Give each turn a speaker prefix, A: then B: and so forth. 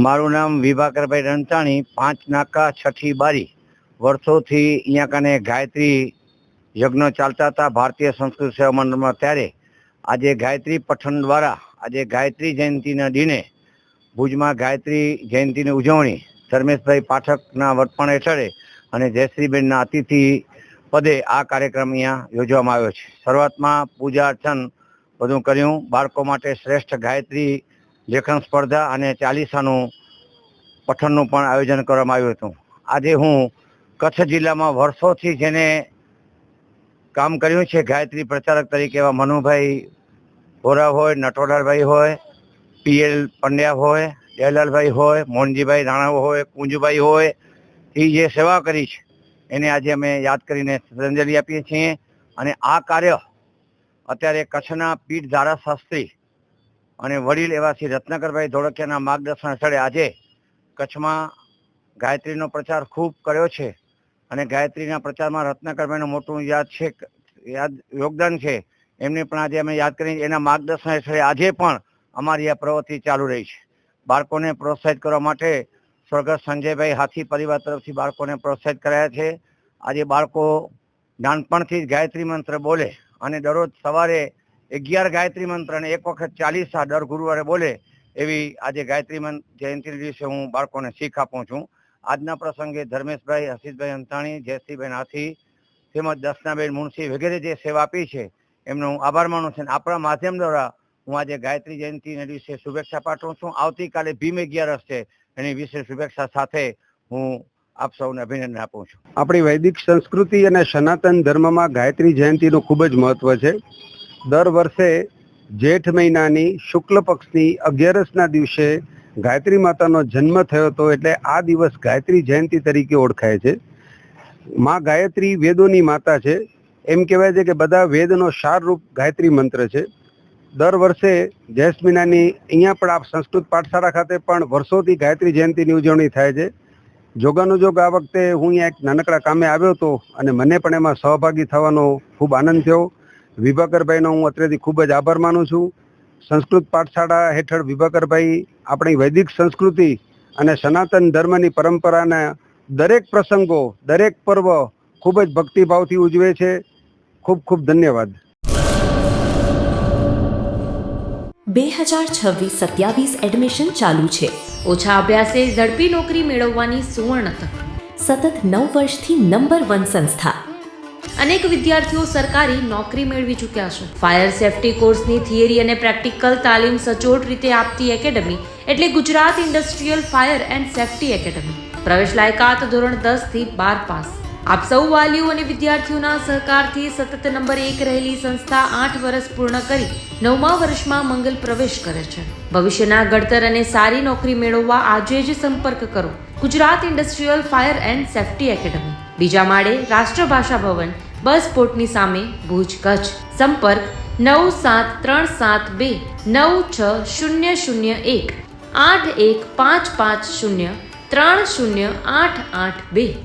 A: મારું નામ વિભાકરભાઈ રણછાણી, 5 નાકા 6ઠી બારી. વર્ષોથી અહીંયા કને ગાયત્રી યજ્ઞ ચાલતા હતા ભારતીય સંસ્કૃત સેવા મંડળમાં. ત્યારે આજે ગાયત્રી પઠન દ્વારા આજે ગાયત્રી જયંતિના દિને ભુજમાં ગાયત્રી જયંતિની ઉજવણી ધર્મેશભાઈ પાઠકના વડપણ હેઠળે અને જયશ્રીબેનના અતિથિ પદે આ કાર્યક્રમ અહીંયા યોજવામાં આવ્યો છે. શરૂઆતમાં પૂજા અર્ચન બધું કર્યું. બાળકો માટે શ્રેષ્ઠ ગાયત્રી લેખન સ્પર્ધા અને 40સાનું પઠનનું પણ આયોજન કરવામાં આવ્યું હતું. આજે હું કચ્છ જિલ્લામાં વર્ષોથી જેને કામ કર્યું છે ગાયત્રી પ્રચારક તરીકે એવા મનુભાઈ વોરા હોય, નટવરભાઈ હોય, PL પંડ્યા હોય, જયલાલભાઈ હોય, મોહનજીભાઈ રાણા હોય, કુંજભાઈ હોય, એ જે સેવા કરી છે એને આજે અમે યાદ કરીને શ્રદ્ધાંજલિ આપીએ છીએ. અને આ કાર્ય અત્યારે કચ્છના પીઠ ધારાશાસ્ત્રી અને વડીલ એવા શ્રી રત્નાકરભાઈ ધોળકિયાના માર્ગદર્શન હેઠળ આજે કચ્છમાં ગાયત્રીનો પ્રચાર ખૂબ કર્યો છે. અને ગાયત્રીના પ્રચારમાં રત્નાકરભાઈનું મોટું યોગદાન છે. એમને પણ આજે અમે યાદ કરી એના માર્ગદર્શન હેઠળ આજે પણ અમારી આ પ્રવૃત્તિ ચાલુ રહી છે. બાળકોને પ્રોત્સાહિત કરવા માટે સ્વર્ગસ્થ સંજયભાઈ હાથી પરિવાર તરફથી બાળકોને પ્રોત્સાહિત કરાયા છે. આજે બાળકો નાનપણથી જ ગાયત્રી મંત્ર બોલે અને દરરોજ સવારે 11 ગાયત્રી મંત્ર અને એક વખત 40 દર ગુરુવારે બોલે એવી આજે ગાયત્રી જયંતિ દિવસે હું બાળકોને શીખ આપું છું. આજના પ્રસંગે ધર્મેશભાઈ, હસીશભાઈ અંતાણી, જયશ્રીબેન હાથી તેમજ દર્શનાબેન મુનશી વગેરે જે સેવા આપી છે એમનો હું આભાર માનું છું. આપણા માધ્યમ દ્વારા હું આજે ગાયત્રી જયંતિના દિવસે શુભેચ્છા પાઠવું છું. આવતીકાલે ભીમ 11 છે, એની વિશેષ શુભેચ્છા સાથે હું આપ સૌને અભિનંદન આપું છું.
B: આપણી વૈદિક સંસ્કૃતિ અને સનાતન ધર્મમાં ગાયત્રી જયંતિનું ખૂબ જ મહત્વ છે. દર વર્ષે જેઠ મહિનાની શુક્લ પક્ષની 11ના દિવસે ગાયત્રી માતાનો જન્મ થયો હતો, એટલે આ દિવસ ગાયત્રી જયંતિ તરીકે ઓળખાય છે. માં ગાયત્રી વેદોની માતા છે. એમ કહેવાય છે કે બધા વેદનો સારરૂપ ગાયત્રી મંત્ર છે. દર વર્ષે જ્યેષ્ઠ મહિનાની અહીંયા પણ આ સંસ્કૃત પાઠશાળા ખાતે પણ વર્ષોથી ગાયત્રી જયંતિની ઉજવણી થાય છે. જોગાનુજોગ આ વખતે હું અહીંયા એક નાનકડા કામે આવ્યો હતો અને મને પણ એમાં સહભાગી થવાનો ખૂબ આનંદ થયો. વિભાકરભાઈનો હું અત્રેથી ખૂબ જ આભાર માનું છું. સંસ્કૃત પાઠશાળા હેઠળ વિભાકરભાઈ આપણી વૈદિક સંસ્કૃતિ અને સનાતન ધર્મની પરંપરાના દરેક પ્રસંગો, દરેક પર્વ ખૂબ જ ભક્તિભાવથી ઉજવે છે. ખૂબ ખૂબ ધન્યવાદ.
C: 2026-27 એડમિશન ચાલુ છે. ઓછા અભ્યાસે ઝડપી નોકરી મેળવવાની સુવર્ણ તક. સતત 9 વર્ષથી નંબર 1 સંસ્થા. અનેક વિદ્યાર્થીઓ સરકારી નોકરી મેળવી ચૂક્યા છે. ફાયર સેફટી કોર્સની થિયરી અને પ્રેક્ટિકલ તાલીમ સચોટ રીતે આપતી એકેડમી એટલે Gujarat industrial fire and safety academy. પ્રવેશ લાયકાત ધોરણ 10 થી 12 પાસ. આપ સૌ વાલીઓ અને વિદ્યાર્થીઓના સહકારથી સતત નંબર 1 રહેલી સંસ્થા 8 વર્ષ પૂર્ણ કરી 9મા વર્ષમાં મંગલ પ્રવેશ કરે છે. ભવિષ્યના ઘડતર અને સારી નોકરી મેળવવા આજે જ સંપર્ક કરો Gujarat industrial fire and safety academy, બીજા માળે રાષ્ટ્રભાષા ભવન, બસ પોર્ટની સામે, ભુજ, કચ્છ. સંપર્ક 9737296001 8155030882.